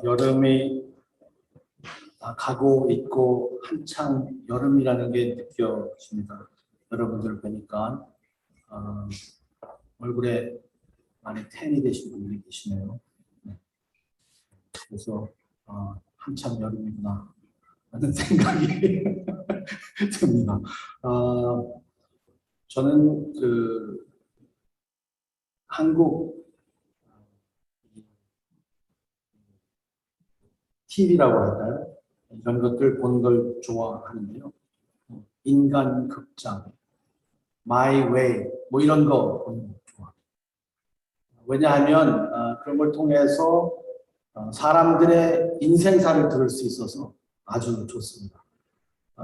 여름이 가고 있고 한창 여름이라는 게 느껴집니다. 여러분들 보니까 얼굴에 많이 텐이 되신 분들이 계시네요. 네. 그래서 한참 여름이구나 하는 생각이 듭니다. 저는 한국 TV라고 할까요? 이런 것들 보는 걸 좋아하는데요. 인간 극장, My Way, 뭐 이런 거 보는 거 좋아합니다. 왜냐하면 그런 걸 통해서 사람들의 인생사를 들을 수 있어서 아주 좋습니다.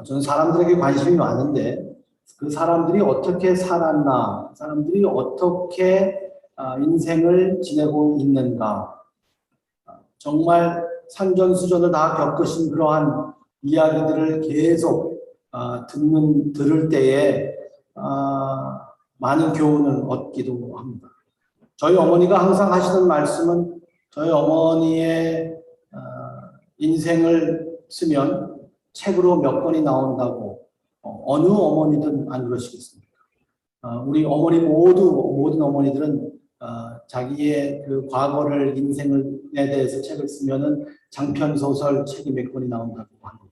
저는 사람들에게 관심이 많은데 그 사람들이 어떻게 살았나, 사람들이 어떻게 인생을 지내고 있는가, 정말 산전수전을 다 겪으신 그러한 이야기들을 계속 들을 때에 많은 교훈을 얻기도 합니다. 저희 어머니가 항상 하시는 말씀은 저희 어머니의 인생을 쓰면 책으로 몇 권이 나온다고 어느 어머니든 안 그러시겠습니까? 우리 어머니 모든 어머니들은 자기의 그 과거를 인생에 대해서 책을 쓰면은 장편 소설 책이 몇 권이 나온다고 하는데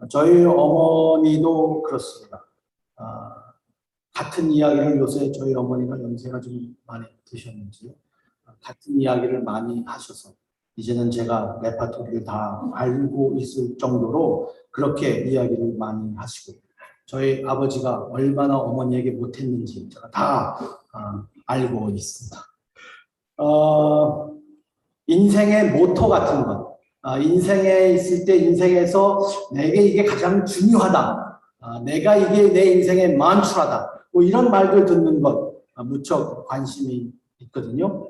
저희 어머니도 그렇습니다. 같은 이야기를 요새 저희 어머니가 연세가 좀 많이 드셨는지 같은 이야기를 많이 하셔서 이제는 제가 레파토리를 다 알고 있을 정도로 그렇게 이야기를 많이 하시고 저희 아버지가 얼마나 어머니에게 못했는지 제가 다 알고 있습니다. 인생의 모토 같은 것, 인생에 있을 때 인생에서 내게 이게 가장 중요하다, 내가 이게 내 인생의 만추라다, 뭐 이런 말들 듣는 것 무척 관심이 있거든요.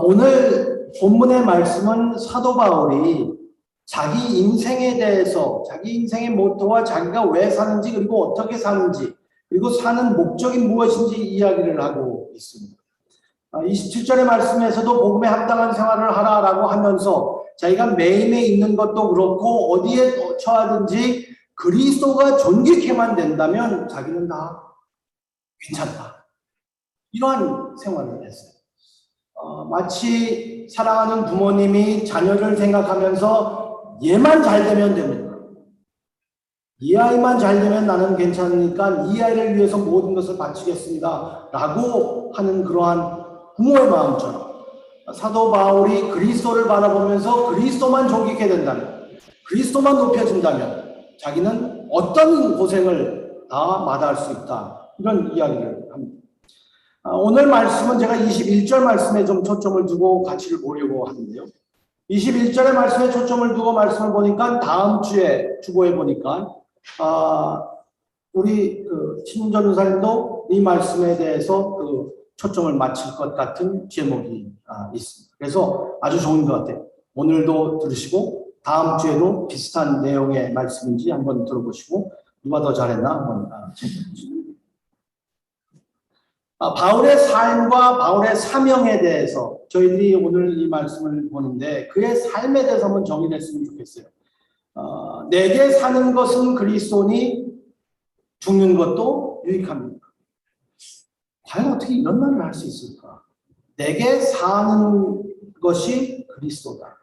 오늘 본문의 말씀은 사도 바울이 자기 인생에 대해서, 자기 인생의 모토와 자기가 왜 사는지 그리고 어떻게 사는지 그리고 사는 목적이 무엇인지 이야기를 하고 있습니다. 27절의 말씀에서도 복음에 합당한 생활을 하라라고 하면서 자기가 매임에 있는 것도 그렇고 어디에 처하든지 그리스도가 존귀케만 된다면 자기는 다 괜찮다. 이러한 생활을 했어요. 마치 사랑하는 부모님이 자녀를 생각하면서 얘만 잘 되면 됩니다. 이 아이만 잘 되면 나는 괜찮으니까 이 아이를 위해서 모든 것을 바치겠습니다. 라고 하는 그러한 부모의 마음처럼 사도 바울이 그리스도를 바라보면서 그리스도만 존귀케 된다면, 그리스도만 높여진다면 자기는 어떤 고생을 다 마다할 수 있다. 이런 이야기를 합니다. 오늘 말씀은 제가 21절 말씀에 좀 초점을 두고 가치를 보려고 하는데요. 21절의 말씀에 초점을 두고 말씀을 보니까 다음 주에 주보에 보니까 우리 신 전도사님도 이 말씀에 대해서 초점을 맞출 것 같은 제목이 있습니다. 그래서 아주 좋은 것 같아요. 오늘도 들으시고 다음 주에도 비슷한 내용의 말씀인지 한번 들어보시고 누가 더 잘했나 한번 체크해보시죠. 바울의 삶과 바울의 사명에 대해서 저희들이 오늘 이 말씀을 보는데 그의 삶에 대해서 한번 정의했으면 좋겠어요. 내게 사는 것은 그리스도니 죽는 것도 유익합니다. 과연 어떻게 이런 말을 할 수 있을까? 내게 사는 것이 그리스도다.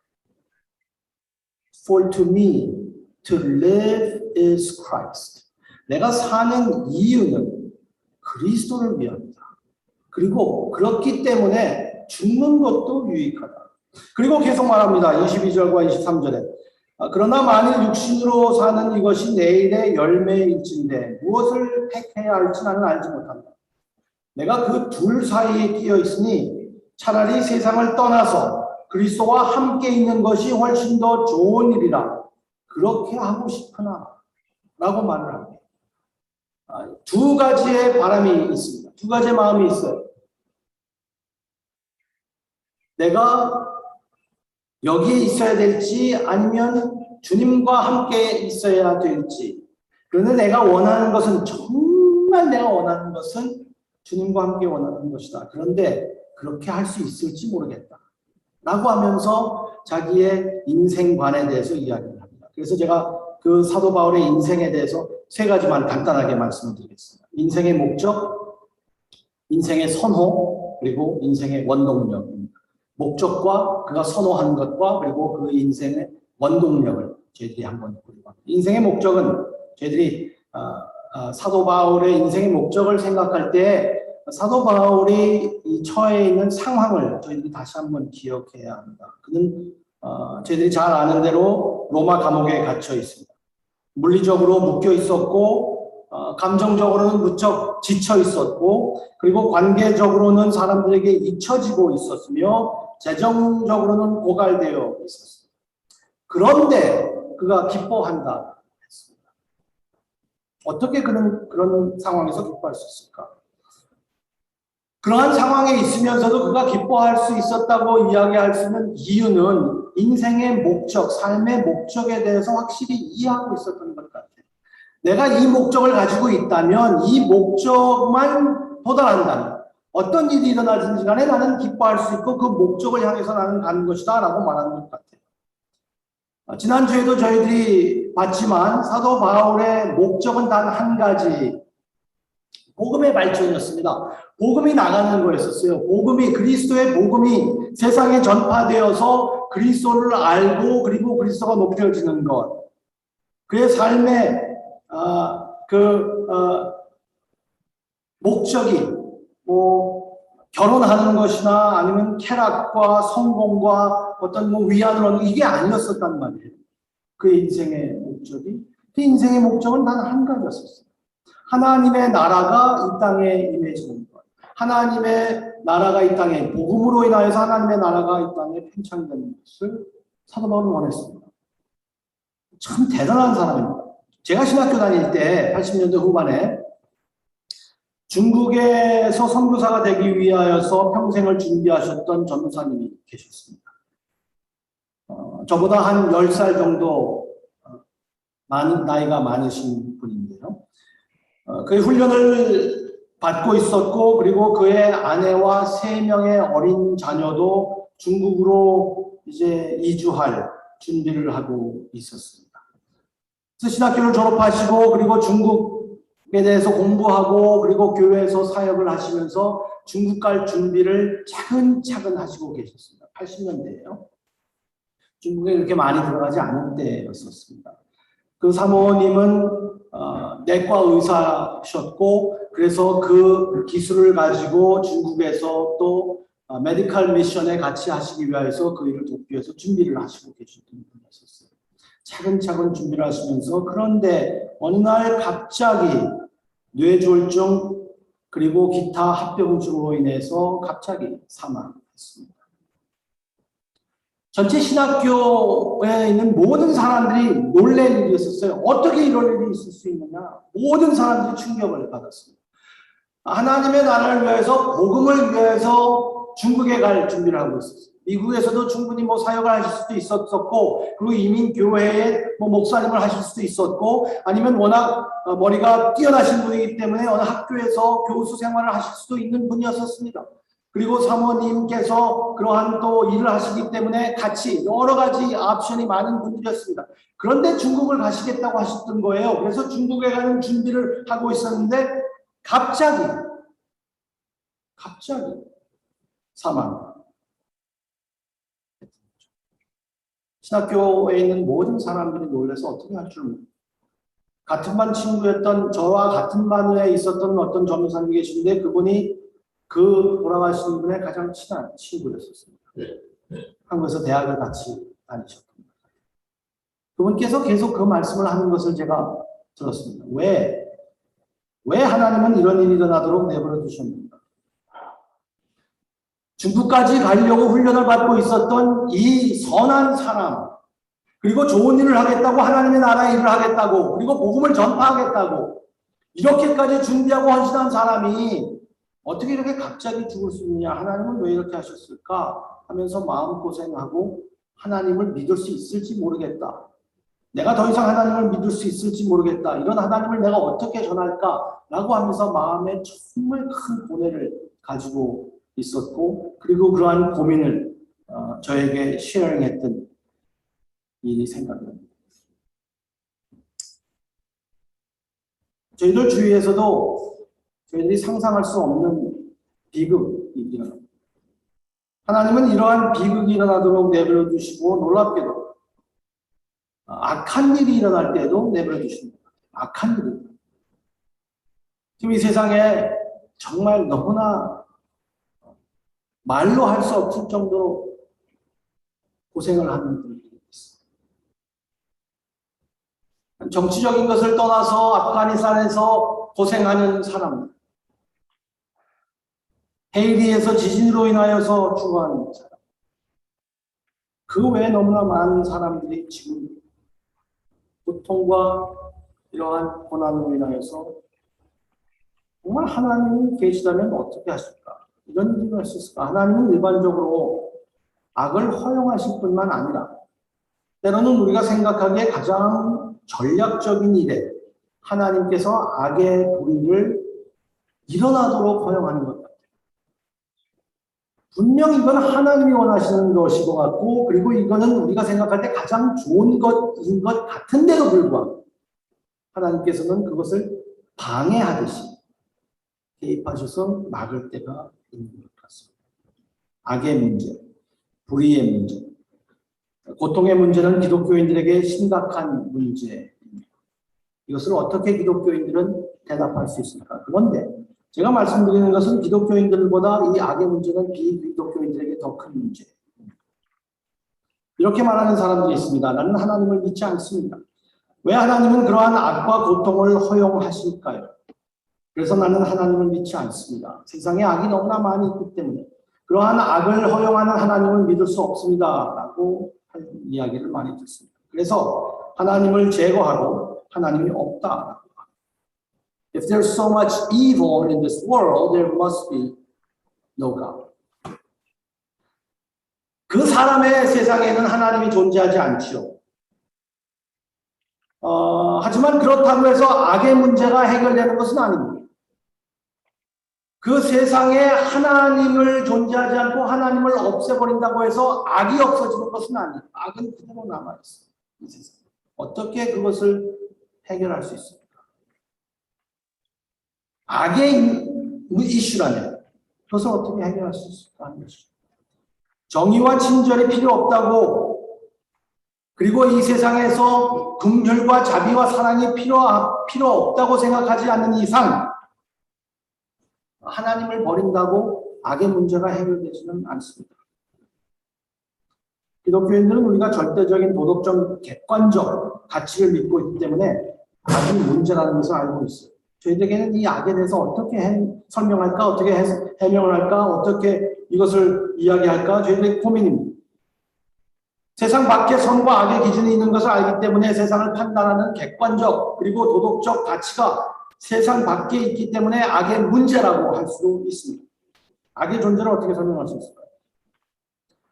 For to me to live is Christ. 내가 사는 이유는 그리스도를 위함이다. 그리고 그렇기 때문에 죽는 것도 유익하다. 그리고 계속 말합니다. 22절과 23절에 그러나 만일 육신으로 사는 이것이 내일의 열매일진데 무엇을 택해야 할지 나는 알지 못한다. 내가 그 둘 사이에 끼어 있으니 차라리 세상을 떠나서 그리스도와 함께 있는 것이 훨씬 더 좋은 일이라 그렇게 하고 싶으나 라고 말을 합니다. 두 가지의 바람이 있습니다. 두 가지의 마음이 있어요. 내가 여기에 있어야 될지 아니면 주님과 함께 있어야 될지. 그런데 내가 원하는 것은 정말 내가 원하는 것은 주님과 함께 원하는 것이다. 그런데 그렇게 할 수 있을지 모르겠다. 라고 하면서 자기의 인생관에 대해서 이야기를 합니다. 그래서 제가 그 사도 바울의 인생에 대해서 세 가지만 간단하게 말씀을 드리겠습니다. 인생의 목적, 인생의 선호, 그리고 인생의 원동력입니다. 목적과 그가 선호한 것과 그리고 그 인생의 원동력을 저희들이 한번 보려고 합니다. 인생의 목적은 저희들이 사도 바울의 인생의 목적을 생각할 때 사도 바울이 이 처해 있는 상황을 저희들이 다시 한번 기억해야 합니다. 그는 저희들이 잘 아는 대로 로마 감옥에 갇혀 있습니다. 물리적으로 묶여 있었고 감정적으로는 무척 지쳐 있었고 그리고 관계적으로는 사람들에게 잊혀지고 있었으며 재정적으로는 고갈되어 있었습니다. 그런데 그가 기뻐한다 했습니다. 어떻게 그는 그런 상황에서 기뻐할 수 있을까? 그러한 상황에 있으면서도 그가 기뻐할 수 있었다고 이야기할 수 있는 이유는 인생의 목적, 삶의 목적에 대해서 확실히 이해하고 있었던 것 같아요. 내가 이 목적을 가지고 있다면 이 목적만 도달한다면 어떤 일이 일어나든지 간에 나는 기뻐할 수 있고 그 목적을 향해서 나는 가는 것이다 라고 말하는 것 같아요. 지난주에도 저희들이 봤지만 사도 바울의 목적은 단 한 가지, 복음의 발전이었습니다. 복음이 나가는 거였었어요. 복음이, 그리스도의 복음이 세상에 전파되어서 그리스도를 알고 그리고 그리스도가 높여지는 것. 그의 삶의 목적이 뭐 결혼하는 것이나 아니면 쾌락과 성공과 어떤 뭐 위안을 얻는 이게 아니었었단 말이에요. 그의 인생의 목적이. 그 인생의 목적은 단 한 가지였었어요. 하나님의 나라가 이 땅에 임해지는 것. 하나님의 나라가 이 땅에, 복음으로 인하여서 하나님의 나라가 이 땅에 팽창되는 것을 사도 바울은 원했습니다. 참 대단한 사람입니다. 제가 신학교 다닐 때 80년대 후반에 중국에서 선교사가 되기 위하여서 평생을 준비하셨던 전도사님이 계셨습니다. 저보다 한 10살 정도 나이가 많으신 분인데요. 그의 훈련을 받고 있었고 그리고 그의 아내와 3명의 어린 자녀도 중국으로 이제 이주할 준비를 하고 있었습니다. 그래서 신학교를 졸업하시고 그리고 중국에 대해서 공부하고 그리고 교회에서 사역을 하시면서 중국 갈 준비를 차근차근 하시고 계셨습니다. 80년대예요. 중국에 그렇게 많이 들어가지 않은 때였었습니다. 그 사모님은 내과 의사셨고 그래서 그 기술을 가지고 중국에서 또 메디컬 미션에 같이 하시기 위해서 그 일을 돕기 위해서 준비를 하시고 계셨던 분이었어요. 차근차근 준비를 하시면서 그런데 어느 날 갑자기 뇌졸중 그리고 기타 합병증으로 인해서 갑자기 사망했습니다. 전체 신학교에 있는 모든 사람들이 놀랄 일이었어요. 어떻게 이런 일이 있을 수 있느냐. 모든 사람들이 충격을 받았습니다. 하나님의 나라를 위해서 복음을 위해서 중국에 갈 준비를 하고 있었어요. 미국에서도 충분히 뭐 사역을 하실 수도 있었고 그리고 이민교회에 뭐 목사님을 하실 수도 있었고 아니면 워낙 머리가 뛰어나신 분이기 때문에 어느 학교에서 교수 생활을 하실 수도 있는 분이었습니다. 그리고 사모님께서 그러한 또 일을 하시기 때문에 같이 여러 가지 옵션이 많은 분들이었습니다. 그런데 중국을 가시겠다고 하셨던 거예요. 그래서 중국에 가는 준비를 하고 있었는데 갑자기 사망. 신학교에 있는 모든 사람들이 놀라서 어떻게 할 줄 모르겠어요. 같은 반 친구였던 저와 같은 반에 있었던 어떤 전도사님이 계신데 그분이 그 돌아가신 분의 가장 친한 친구였었습니다. 한국에서 대학을 같이 다니셨던 거예요. 그분께서 계속 그 말씀을 하는 것을 제가 들었습니다. 왜 하나님은 이런 일이 일어나도록 내버려 두셨는가? 중국까지 가려고 훈련을 받고 있었던 이 선한 사람, 그리고 좋은 일을 하겠다고 하나님의 나라의 일을 하겠다고 그리고 복음을 전파하겠다고 이렇게까지 준비하고 헌신한 사람이 어떻게 이렇게 갑자기 죽을 수 있느냐, 하나님은 왜 이렇게 하셨을까 하면서 마음고생하고 하나님을 믿을 수 있을지 모르겠다. 내가 더 이상 하나님을 믿을 수 있을지 모르겠다. 이런 하나님을 내가 어떻게 전할까 라고 하면서 마음에 정말 큰 고뇌를 가지고 있었고 그리고 그러한 고민을 저에게 쉐어링했던 일이 생각납니다. 저희들 주위에서도 저희들이 상상할 수 없는 비극이 일어납니다. 하나님은 이러한 비극이 일어나도록 내버려 두시고 놀랍게도 악한 일이 일어날 때에도 내버려 두십니다. 악한 일이. 지금 이 세상에 정말 너무나 말로 할 수 없을 정도로 고생을 하는 분들이 있습니다. 정치적인 것을 떠나서 아프가니스탄에서 고생하는 사람들, 헤이리에서 지진으로 인하여서 죽어가는 사람, 그 외에 너무나 많은 사람들이 지금 고통과 이러한 고난으로 인하여서 정말 하나님이 계시다면 어떻게 하실까? 이런 일을 할 수 있을까? 하나님은 일반적으로 악을 허용하실 뿐만 아니라 때로는 우리가 생각하기에 가장 전략적인 일에 하나님께서 악의 불의를 일어나도록 허용하는 것 같아요. 분명 이건 하나님이 원하시는 것인 것 같고, 그리고 이거는 우리가 생각할 때 가장 좋은 것인 것 같은데도 불구하고 하나님께서는 그것을 방해하듯이 개입하셔서 막을 때가 있는 것 같습니다. 악의 문제, 불의의 문제, 고통의 문제는 기독교인들에게 심각한 문제입니다. 이것을 어떻게 기독교인들은 대답할 수 있을까? 그런데 제가 말씀드리는 것은 기독교인들보다 이 악의 문제는 비기독교인들에게 더 큰 문제예요. 이렇게 말하는 사람들이 있습니다. 나는 하나님을 믿지 않습니다. 왜 하나님은 그러한 악과 고통을 허용하실까요? 그래서 나는 하나님을 믿지 않습니다. 세상에 악이 너무나 많이 있기 때문에 그러한 악을 허용하는 하나님을 믿을 수 없습니다. 라고 하는 이야기를 많이 듣습니다. 그래서 하나님을 제거하고 하나님이 없다. If there's so much evil in this world, there must be no God. 그 사람의 세상에는 하나님이 존재하지 않지요. 하지만 그렇다고 해서 악의 문제가 해결되는 것은 아닙니다. 그 세상에 하나님을 존재하지 않고 하나님을 없애버린다고 해서 악이 없어지는 것은 아니에요. 악은 그대로 남아있어요. 이 세상에. 어떻게 그것을 해결할 수 있습니까? 악의 이슈라면 그것을 어떻게 해결할 수 있을까 하는 것이죠. 정의와 친절이 필요 없다고, 그리고 이 세상에서 긍휼과 자비와 사랑이 필요 없다고 생각하지 않는 이상 하나님을 버린다고 악의 문제가 해결되지는 않습니다. 기독교인들은 우리가 절대적인 도덕적 객관적 가치를 믿고 있기 때문에 악이 문제라는 것을 알고 있어요. 저희들에게는 이 악에 대해서 어떻게 설명할까, 어떻게 해명을 할까, 어떻게 이것을 이야기할까, 저희들의 고민입니다. 세상 밖에 선과 악의 기준이 있는 것을 알기 때문에 세상을 판단하는 객관적 그리고 도덕적 가치가 세상 밖에 있기 때문에 악의 문제라고 할 수도 있습니다. 악의 존재를 어떻게 설명할 수 있을까요?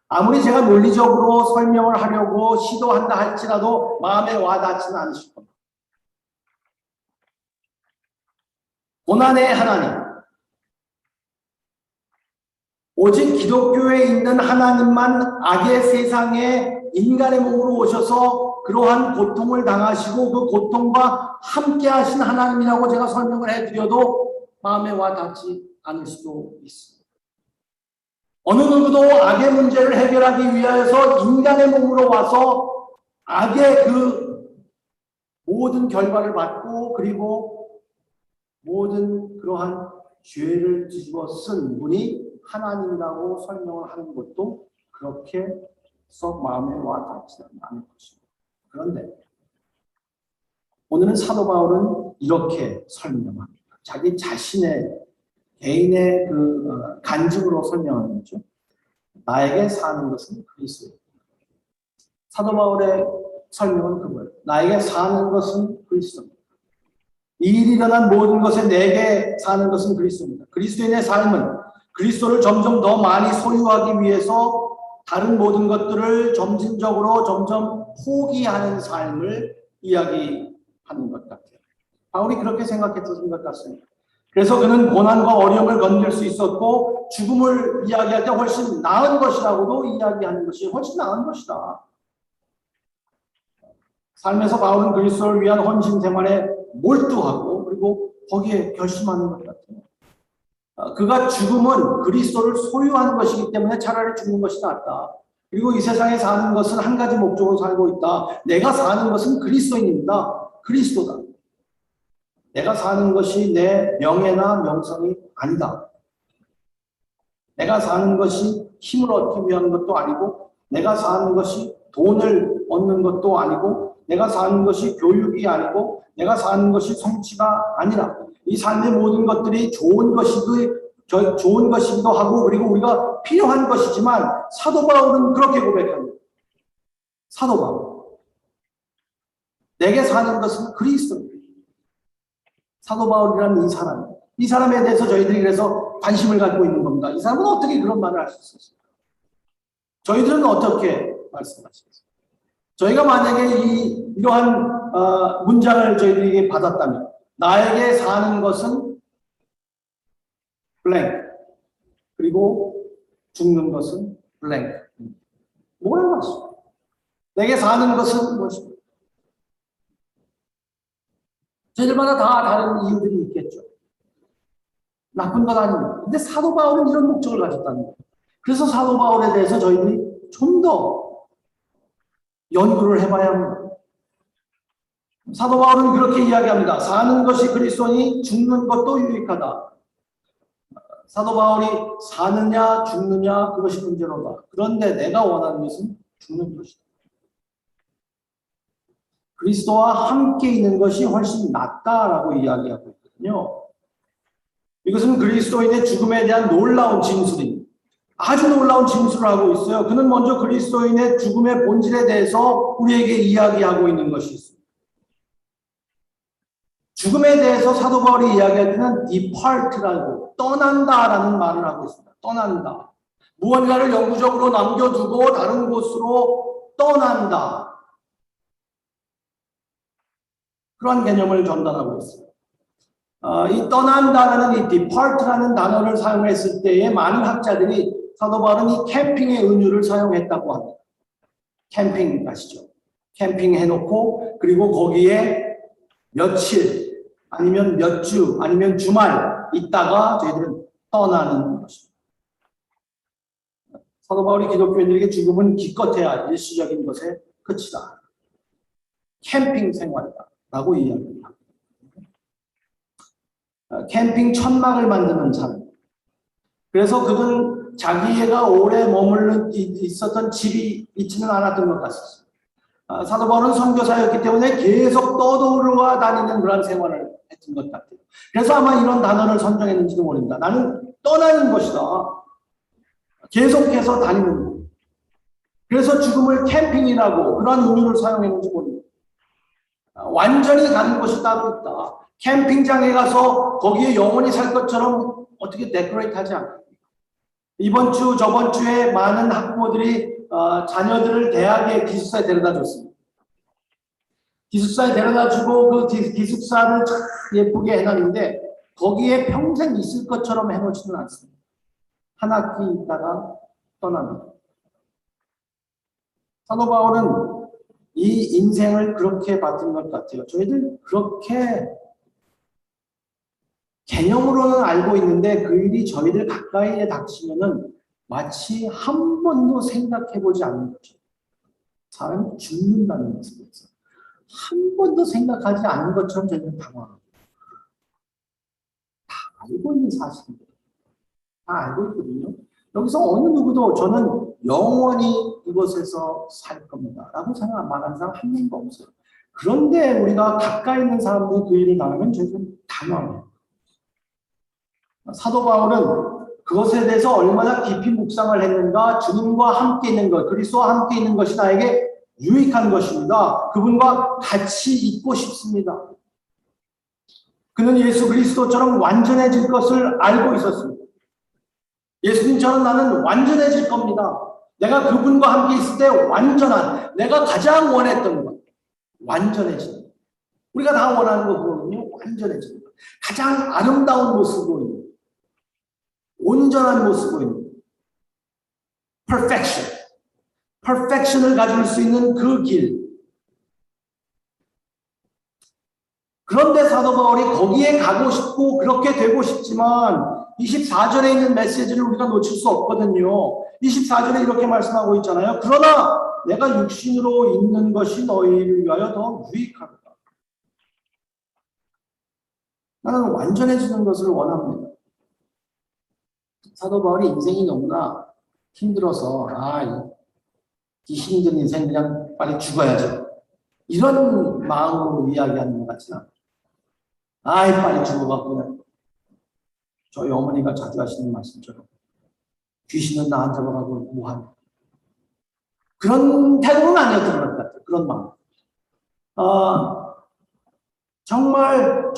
아무리 제가 논리적으로 설명을 하려고 시도한다 할지라도 마음에 와닿지는 않으실 겁니다. 고난의 하나님, 오직 기독교에 있는 하나님만 악의 세상에 인간의 몸으로 오셔서 그러한 고통을 당하시고 그 고통과 함께 하신 하나님이라고 제가 설명을 해드려도 마음에 와닿지 않을 수도 있습니다. 어느 누구도 악의 문제를 해결하기 위해서 인간의 몸으로 와서 악의 그 모든 결과를 받고 그리고 모든 그러한 죄를 뒤집어 쓴 분이 하나님이라고 설명을 하는 것도 그렇게 썩 마음에 와닿지 않을 것입니다. 그런데 오늘은 사도 바울은 이렇게 설명합니다. 자기 자신의 개인의 그 간증으로 설명하는 거죠. 나에게 사는 것은 그리스도입니다. 사도 바울의 설명은 그거예요. 나에게 사는 것은 그리스도입니다. 이 일이 일어난 모든 것에 내게 사는 것은 그리스도입니다. 그리스도인의 삶은 그리스도를 점점 더 많이 소유하기 위해서 다른 모든 것들을 점진적으로 점점 포기하는 삶을 이야기하는 것 같아요. 바울이 그렇게 생각했던 것 같습니다. 그래서 그는 고난과 어려움을 건질 수 있었고 죽음을 이야기할 때 훨씬 나은 것이라고도 이야기하는 것이 훨씬 나은 것이다. 삶에서 바울은 그리스도를 위한 헌신 생활에 몰두하고 그리고 거기에 결심하는 것 같아요. 그가 죽음은 그리스도를 소유하는 것이기 때문에 차라리 죽는 것이 낫다. 그리고 이 세상에 사는 것은 한 가지 목적으로 살고 있다. 내가 사는 것은 그리스도인입니다. 그리스도다. 내가 사는 것이 내 명예나 명성이 아니다. 내가 사는 것이 힘을 얻기 위한 것도 아니고 내가 사는 것이 돈을 얻는 것도 아니고 내가 사는 것이 교육이 아니고 내가 사는 것이 성취가 아니라 이 삶의 모든 것들이 좋은 것이기도 하고 그리고 우리가 필요한 것이지만 사도 바울은 그렇게 고백합니다. 사도 바울. 내게 사는 것은 그리스도입니다. 사도 바울이라는 이 사람에 대해서 저희들이 그래서 관심을 갖고 있는 겁니다. 이 사람은 어떻게 그런 말을 할 수 있었을까? 저희들은 어떻게 말씀하시겠습니까? 저희가 만약에 이러한 문장을 저희들에게 받았다면 나에게 사는 것은 블랭크 그리고 죽는 것은 블랭크 뭐라는 것입니까? 내게 사는 것은 무엇입니까? 저희들마다 다 다른 이유들이 있겠죠. 나쁜 건 아닙니다. 근데 사도 바울은 이런 목적을 가졌다는 거예요. 그래서 사도 바울에 대해서 저희들이 좀 더 연구를 해봐야 합니다. 사도 바울은 그렇게 이야기합니다. 사는 것이 그리스도니 죽는 것도 유익하다. 사도 바울이 사느냐 죽느냐 그것이 문제로다. 그런데 내가 원하는 것은 죽는 것이다. 그리스도와 함께 있는 것이 훨씬 낫다라고 이야기하고 있거든요. 이것은 그리스도인의 죽음에 대한 놀라운 진술입니다. 아주 놀라운 진술을 하고 있어요. 그는 먼저 그리스도인의 죽음의 본질에 대해서 우리에게 이야기하고 있는 것이 있습니다. 죽음에 대해서 사도 바울이 이야기할 때는 depart라고 떠난다라는 말을 하고 있습니다. 떠난다. 무언가를 영구적으로 남겨두고 다른 곳으로 떠난다. 그런 개념을 전달하고 있어요. 이 떠난다라는 이 depart라는 단어를 사용했을 때에 많은 학자들이 사도 바울은 이 캠핑의 은유를 사용했다고 합니다. 캠핑 아시죠? 캠핑 해놓고 그리고 거기에 며칠 아니면 몇 주 아니면 주말 있다가 저희들은 떠나는 것입니다. 사도 바울이 기독교인들에게 죽음은 기껏해야 일시적인 것의 끝이다. 캠핑 생활이다. 라고 이야기합니다. 캠핑 천막을 만드는 사람. 그래서 그는 자기가 오래 머물러 있었던 집이 있지는 않았던 것 같습니다. 사도 바울은 선교사였기 때문에 계속 떠돌아 다니는 그런 생활을 했던 것 같아요. 그래서 아마 이런 단어를 선정했는지도 모릅니다. 나는 떠나는 것이다. 계속해서 다니는 것. 그래서 죽음을 캠핑이라고 그런 은유를 사용했는지 모릅니다. 완전히 가는 곳이 따로 있다. 캠핑장에 가서 거기에 영원히 살 것처럼 어떻게 데코레이트 하지 않습니다. 이번 주, 저번 주에 많은 학부모들이 자녀들을 대학에 기숙사에 데려다 줬습니다. 기숙사에 데려다 주고 그 기숙사를 참 예쁘게 해놨는데 거기에 평생 있을 것처럼 해놓지는 않습니다. 한 학기 있다가 떠납니다. 사도 바울은 이 인생을 그렇게 받은 것 같아요. 저희들 그렇게 개념으로는 알고 있는데 그 일이 저희들 가까이에 닥치면은 마치 한 번도 생각해보지 않는 거죠. 사람이 죽는다는 것입니다. 한 번도 생각하지 않는 것처럼 저희는 당황합니다. 다 알고 있는 사실입니다. 다 알고 있거든요. 여기서 어느 누구도 저는 영원히 이곳에서 살 겁니다. 라고 말하는 사람 한 명도 없어요. 그런데 우리가 가까이 있는 사람들이 그 일을 당하면 저희는 당황해요. 사도 바울은 그것에 대해서 얼마나 깊이 묵상을 했는가. 주님과 함께 있는 것, 그리스도와 함께 있는 것이 나에게 유익한 것입니다. 그분과 같이 있고 싶습니다. 그는 예수 그리스도처럼 완전해질 것을 알고 있었습니다. 예수님처럼 나는 완전해질 겁니다. 내가 그분과 함께 있을 때 완전한, 내가 가장 원했던 것, 완전해지는 것. 우리가 다 원하는 거 그거거든요. 완전해지는 것. 가장 아름다운 모습을 보이는, 온전한 모습을 보이는 perfection을 가질 수 있는 그 길. 그런데 사도 바울이 거기에 가고 싶고 그렇게 되고 싶지만 24절에 있는 메시지를 우리가 놓칠 수 없거든요. 24절에 이렇게 말씀하고 있잖아요. 그러나 내가 육신으로 있는 것이 너희를 위하여 더 유익하다. 나는 완전해지는 것을 원합니다. 사도 바울이 인생이 너무나 힘들어서 이 힘든 인생 그냥 빨리 죽어야죠. 이런 마음으로 이야기하는 것 같지는 않아요. 빨리 죽어갖고 그냥 저희 어머니가 자주 하시는 말씀처럼 귀신은 나 안 잡아가고 뭐하냐. 그런 태도는 아니었던 것 같아요. 그런 마음. 정말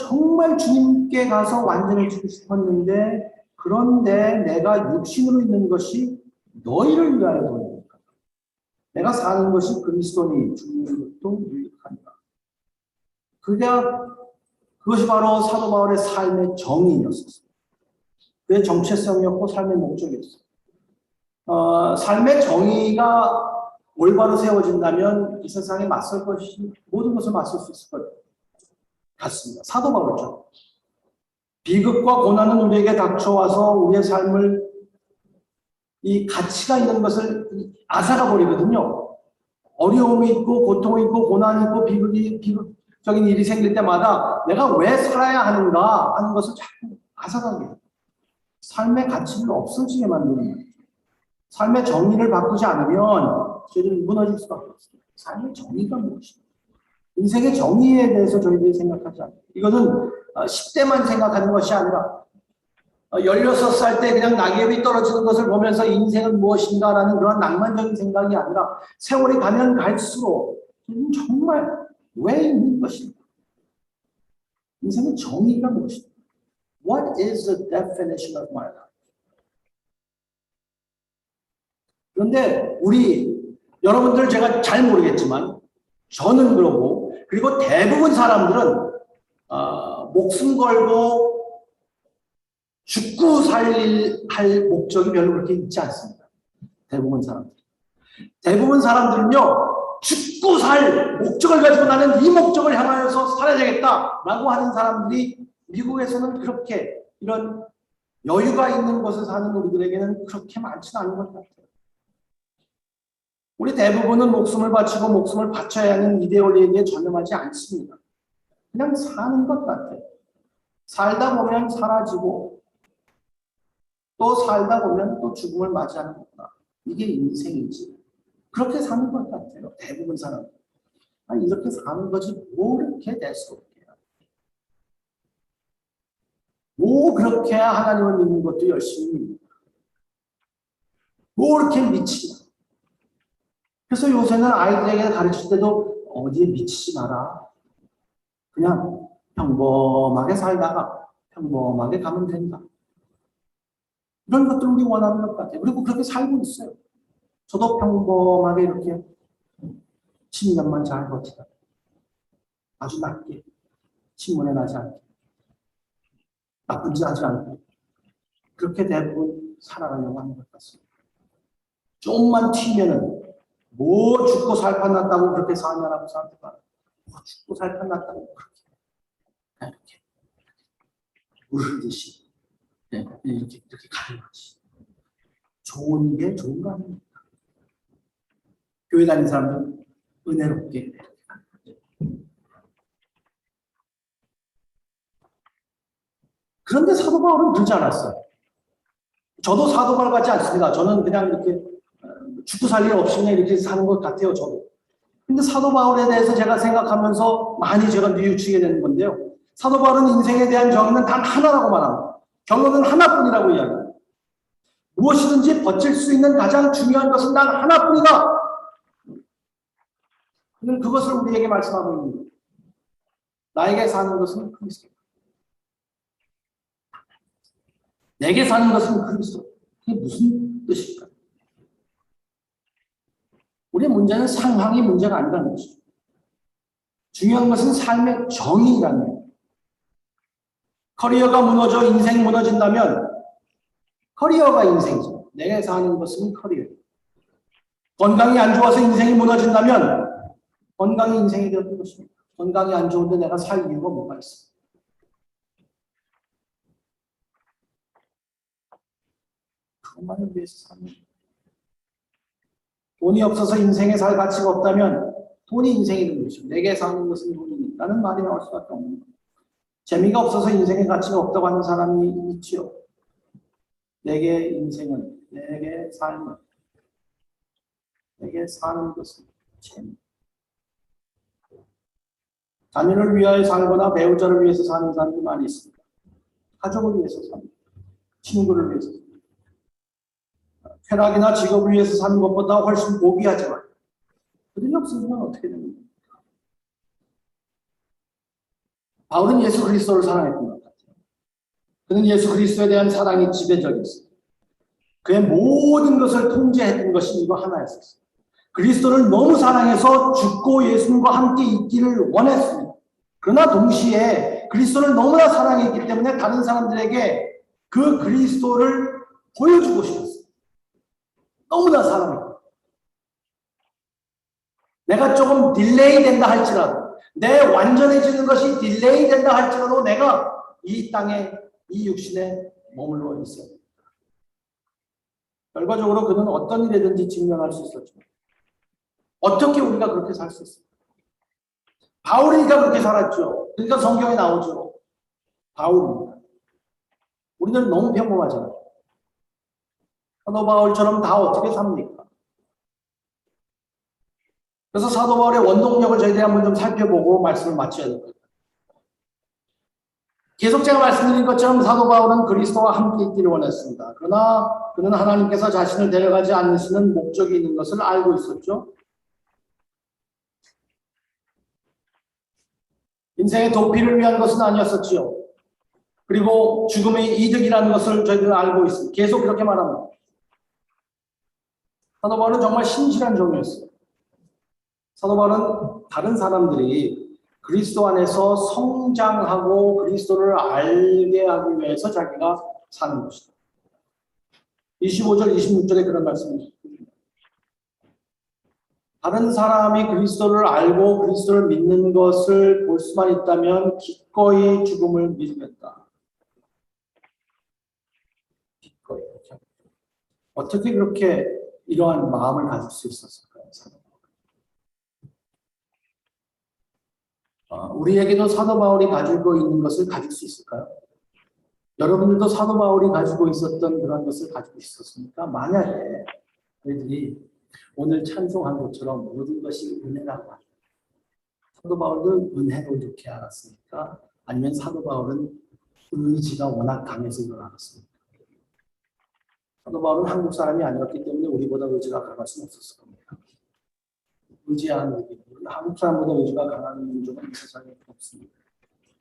주님께 가서 완전해지고 싶었는데 그런데 내가 육신으로 있는 것이 너희를 위하여 도니까 내가 사는 것이 그리스도니 죽는 것도 유익하니라. 그것이 바로 사도 바울의 삶의 정의였었어요. 그의 정체성이었고 삶의 목적이었어요. 삶의 정의가 올바로 세워진다면 이 세상에 맞설 것이 모든 것을 맞설 수 있을 것 같습니다. 사도 바울처럼 비극과 고난은 우리에게 닥쳐와서 우리의 삶을 이 가치가 있는 것을 앗아가 버리거든요. 어려움이 있고 고통이 있고 고난이 있고 비극적인 일이 생길 때마다 내가 왜 살아야 하는가 하는 것을 자꾸 앗아가게 해요. 삶의 가치를 없어지게 만드는 거예요. 삶의 정의를 바꾸지 않으면 저희들은 무너질 수밖에 없습니다. 삶의 정의가 무엇입니까? 인생의 정의에 대해서 저희들이 생각하지 않아요. 이것은 10대만 생각하는 것이 아니라 16살 때 그냥 낙엽이 떨어지는 것을 보면서 인생은 무엇인가라는 그런 낭만적인 생각이 아니라 세월이 가면 갈수록 정말 왜 있는 것인가? 인생의 정의가 무엇인가? What is the definition of my life? 그런데 여러분들 제가 잘 모르겠지만 저는 그리고 대부분 사람들은 목숨 걸고 죽고 할 목적이 별로 그렇게 있지 않습니다. 대부분 사람들은요 죽고 살 목적을 가지고 나는 이 목적을 향하여서 살아야 되겠다라고 하는 사람들이 미국에서는 그렇게 이런 여유가 있는 곳에 사는 우리들에게는 그렇게 많지는 않은 것 같아요. 우리 대부분은 목숨을 바치고 목숨을 바쳐야 하는 이데올리기에 전념하지 않습니다. 그냥 사는 것 같아요. 살다 보면 사라지고 또 살다 보면 또 죽음을 맞이하는 거구나. 이게 인생이지. 그렇게 사는 것 같아요. 대부분 사람들. 이렇게 사는 거지 뭐 그렇게 대수롭게 뭐 그렇게 하나님을 믿는 것도 열심히 믿는다. 뭐 그렇게 미치냐. 그래서 요새는 아이들에게 가르칠 때도 어디에 미치지 마라. 그냥 평범하게 살다가 평범하게 가면 된다. 이런 것들 우리 원하는 것 같아요. 그리고 그렇게 살고 있어요. 저도 평범하게 이렇게 10년만 잘 버티다. 아주 낮게. 신문에 나지 않게. 나쁜 짓 하지 않고. 그렇게 대부분 살아가려고 하는 것 같습니다. 좀만 튀면은 뭐 죽고 살판 났다고 그렇게 사냐라고 사람들과 뭐 죽고 살판 났다고 그렇게 이렇게 물 흐르듯이 이렇게 가는 거지. 좋은 게 좋은 거 아닙니까? 교회 다니는 사람들은 은혜롭게 그런데 사도 바울은 그러지 않았어요. 저도 사도 바울 같지 않습니다. 저는 그냥 이렇게 죽고 살 일 없이 그냥 이렇게 사는 것 같아요, 저도. 근데 사도 바울에 대해서 제가 생각하면서 많이 제가 뉘우치게 되는 건데요. 사도 바울은 인생에 대한 정의는 단 하나라고 말합니다. 결론은 하나뿐이라고 이야기합니다. 무엇이든지 버틸 수 있는 가장 중요한 것은 단 하나뿐이다. 그는 그것을 우리에게 말씀하고 있는 거예요. 나에게 사는 것은 그리스도. 내게 사는 것은 그리스도. 그게 무슨 뜻일까? 우리의 문제는 상황이 문제가 아니라는 것이죠. 중요한 것은 삶의 정의라는 거예요. 커리어가 무너져 인생이 무너진다면 커리어가 인생이죠. 내가 사는 것은 커리어. 건강이 안 좋아서 인생이 무너진다면 건강이 인생이 되는 것입니다. 건강이 안 좋은데 내가 살 이유가 뭐가 있어? 그것만을 위해서 사는 거예요. 돈이 없어서 인생에 살 가치가 없다면 돈이 인생이 되는 것이죠. 내게 사는 것은 돈이라는 말이 나올 수밖에 없는 거예요. 재미가 없어서 인생의 가치가 없다고 하는 사람이 있지요. 내게 인생은, 내게 삶은, 내게 사는 것은 재미. 자녀를 위하여 살거나 배우자를 위해서 사는 사람들이 많이 있습니다. 가족을 위해서 삽니다. 친구를 위해서 삽니다. 쾌락이나 직업을 위해서 사는 것보다 훨씬 고귀하지만 그들이 없으면 어떻게 됩니까? 바울은 예수 그리스도를 사랑했던 것 같아요. 그는 예수 그리스도에 대한 사랑이 지배적이었어요. 그의 모든 것을 통제했던 것이 이거 하나였어요. 그리스도를 너무 사랑해서 죽고 예수님과 함께 있기를 원했습니다. 그러나 동시에 그리스도를 너무나 사랑했기 때문에 다른 사람들에게 그 그리스도를 보여주고 싶었어요. 너무나 사랑해요. 내가 조금 딜레이 된다 할지라도, 내 완전해지는 것이 딜레이 된다 할지라도 내가 이 땅에, 이 육신에 머물러 있어요. 결과적으로 그는 어떤 일이든지 직면할 수 있었죠. 어떻게 우리가 그렇게 살 수 있어요? 바울이가 그렇게 살았죠. 그러니까 성경에 나오죠. 바울입니다. 우리는 너무 평범하잖아요. 사도 바울처럼 다 어떻게 삽니까? 그래서 사도 바울의 원동력을 저희들이 한번 좀 살펴보고 말씀을 마쳐야 될 것 같아요. 계속 제가 말씀드린 것처럼 사도 바울은 그리스도와 함께 있기를 원했습니다. 그러나 그는 하나님께서 자신을 데려가지 않으시는 목적이 있는 것을 알고 있었죠. 인생의 도피를 위한 것은 아니었었지요. 그리고 죽음의 이득이라는 것을 저희들은 알고 있습니다. 계속 그렇게 말합니다. 사도 바울은 정말 신실한 종이었어요. 사도 바울은 다른 사람들이 그리스도 안에서 성장하고 그리스도를 알게 하기 위해서 자기가 사는 것이다. 25절, 26절에 그런 말씀이 있습니다. 다른 사람이 그리스도를 알고 그리스도를 믿는 것을 볼 수만 있다면 기꺼이 죽음을 믿겠다. 기꺼이. 어떻게 그렇게 이러한 마음을 가질 수 있었을까요? 우리에게도 사도 바울이 가지고 있는 것을 가질 수 있을까요? 여러분들도 사도 바울이 가지고 있었던 그런 것을 가지고 있었습니까? 만약에 저희들이 오늘 찬송한 것처럼 모든 것이 은혜라고 합니다. 사도 바울도 은혜로 이렇게 알았습니까? 아니면 사도 바울은 의지가 워낙 강해서 이걸 알았습니까? 사도 바울은 한국 사람이 아니었기 때문에 우리보다 의지가 강할 수는 없었을 겁니다. 의지하는 의지. 한국 사람보다 의지가 강한 민족은 이 세상에 없습니다.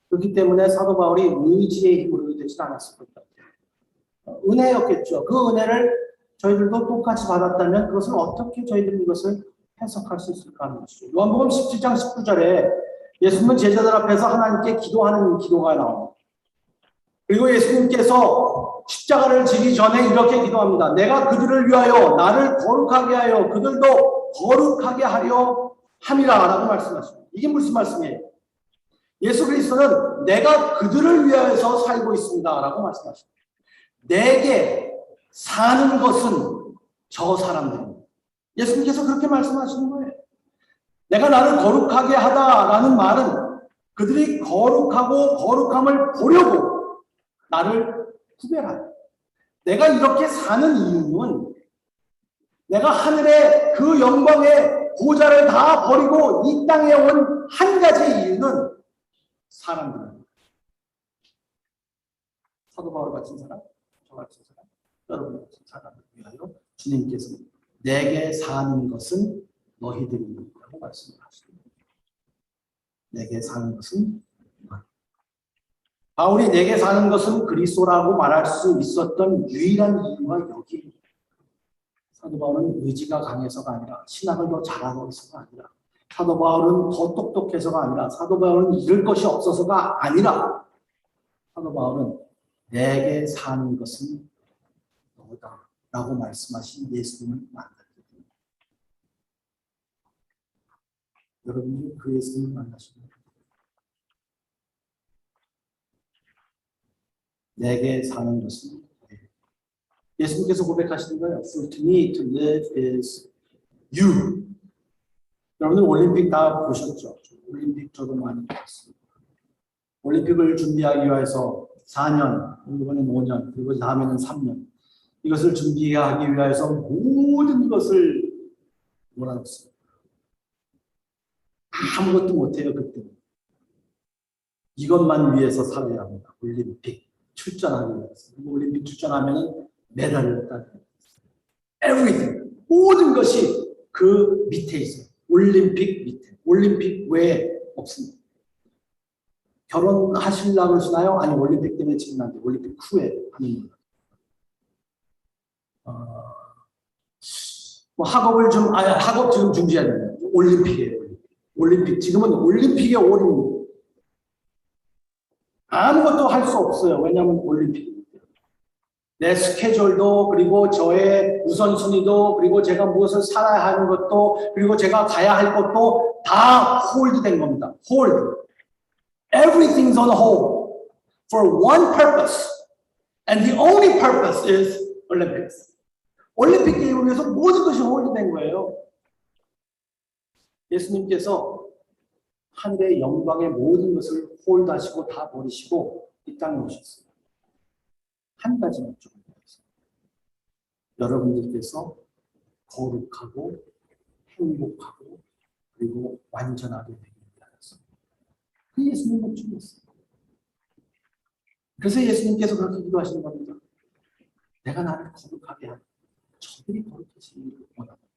그렇기 때문에 사도 바울이 의지의 힘으로 되지 않았을 것 같아요. 은혜였겠죠. 그 은혜를 저희들도 똑같이 받았다면 그것을 어떻게 저희들이 이것을 해석할 수 있을까 하는 것이죠. 요한복음 17장 19절에 예수님은 제자들 앞에서 하나님께 기도하는 기도가 나옵니다. 그리고 예수님께서 십자가를 지기 전에 이렇게 기도합니다. 내가 그들을 위하여 나를 거룩하게 하여 그들도 거룩하게 하려 함이라 라고 말씀하십니다. 이게 무슨 말씀이에요? 예수 그리스도는 내가 그들을 위하여서 살고 있습니다 라고 말씀하십니다. 내게 사는 것은 저 사람들입니다. 예수님께서 그렇게 말씀하시는 거예요. 내가 나를 거룩하게 하다라는 말은 그들이 거룩하고 거룩함을 보려고 나를 구별하다. 내가 이렇게 사는 이유는 내가 하늘의 그 영광의 보좌를 다 버리고 이 땅에 온 한 가지 이유는 사람들입니다. 사도 바울 같은 사람, 저 같은 사람, 여러분 같은 사람을 위하여 주님께서 내게 사는 것은 너희들이라고 말씀하십니다. 내게 사는 것은 바울이 내게 사는 것은 그리스도라고 말할 수 있었던 유일한 이유가 여기입니다. 사도 바울은 의지가 강해서가 아니라 신학을 더 잘하고서가 아니라 사도 바울은 더 똑똑해서가 아니라 사도 바울은 잃을 것이 없어서가 아니라 사도 바울은 내게 사는 것은 너다 라고 말씀하신 예수님을 만났거든요. 여러분이 그 예수님을 만나십니까? 내게 사는 것은 예수님께서 고백하시는 거예요. For to me to live is you. 여러분들 올림픽 다 보셨죠? 올림픽 저도 많이 봤습니다. 올림픽을 준비하기 위해서 4년, 이번엔 5년, 그리고 다음에는 3년. 이것을 준비하기 위해서 모든 것을 몰아넣습니다. 아무것도 못해요, 그때. 이것만 위해서 살아야 합니다. 올림픽 출전하기 위해서. 올림픽 출전하면 메달을 따요. Everything. 모든 것이 그 밑에 있어요. 올림픽 밑에. 올림픽 외에 없습니다. 결혼하시려고 그러시나요? 아니, 올림픽 때문에 지금 안 돼. 올림픽 후에 하는 거예요. 학업을 학업 지금 준비해야 돼요. 올림픽이에요. 올림픽. 지금은 올림픽에 올인. 아무것도 할 수 없어요. 왜냐하면 올림픽이기 때문에. 내 스케줄도, 그리고 저의 우선순위도, 그리고 제가 무엇을 살아야 하는 것도, 그리고 제가 가야 할 것도 다 홀드된 겁니다. 홀드. Everything's on hold for one purpose. And the only purpose is Olympics. 올림픽 게임을 위해서 모든 것이 홀드된 거예요. 예수님께서 하늘의 영광의 모든 것을 홀드하시고 다 버리시고 이 땅에 오셨어요. 한 가지만 좀 여러분들께서 거룩하고 행복하고 그리고 완전하게 되기 위하여서 그 예수님 목적이었어요. 그래서 예수님께서 그렇게 기도하시는 겁니다. 내가 나를 거룩하게 하고 저들이 거룩해지기를 원합니다.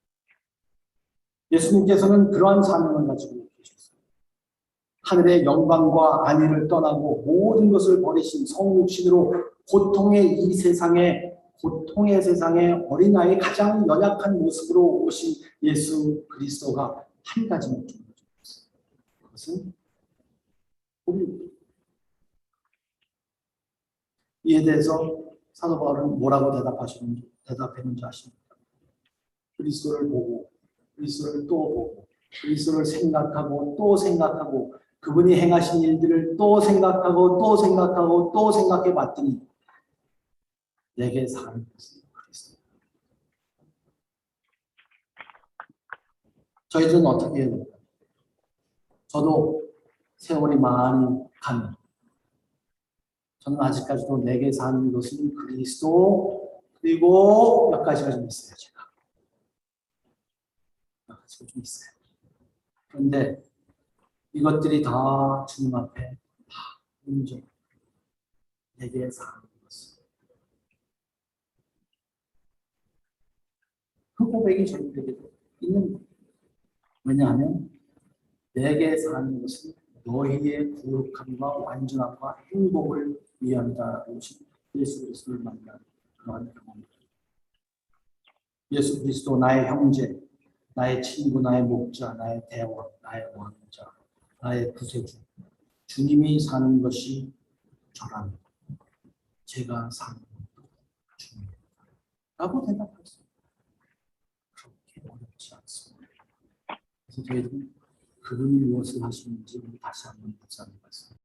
예수님께서는 그러한 사명을 가지고 계셨어요. 하늘의 영광과 안위를 떠나고 모든 것을 버리신 성육신으로 고통의 세상에 어린아이의 가장 연약한 모습으로 오신 예수 그리스도가 한 가지 목적을 가지고 있어요. 그것은 우리. 이에 대해서 사도 바울은 뭐라고 대답했는지 아십니까? 그리스도를 보고 그리스도를 또 보고 그리스도를 생각하고 또 생각하고 그분이 행하신 일들을 또 생각하고 또 생각하고 또 생각해 봤더니 내게 사는 것은 그리스도. 저희들은 어떻게 해야 될까요? 저도 세월이 많이 가면 저는 아직까지도 내게 사는 것은 그리스도 그리고 몇 가지가 좀 있어요. 제가 몇 가지가 좀 있어요. 그런데 이것들이 다 주님 앞에 다 인정. 내게 사는 것은 그 고백이 저희들에게도 있는 거예요. 왜냐하면 내게 사는 것은 너희의 거룩함과 완전함과 행복을 위함이다. 예수 그리스도를 만난 그러한 경험입니다. 예수 그리스도 나의 형제, 나의 친구, 나의 목자, 나의 대원, 나의 왕자, 나의 구세주. 주님이 사는 것이 저라면 제가 사는 것도 주님이다. 라고 대답했어요. 그렇게 어렵지 않습니다. 그래서 저희들은 그분이 무엇을 하시는지 다시 한번 묵상해 봤습니다.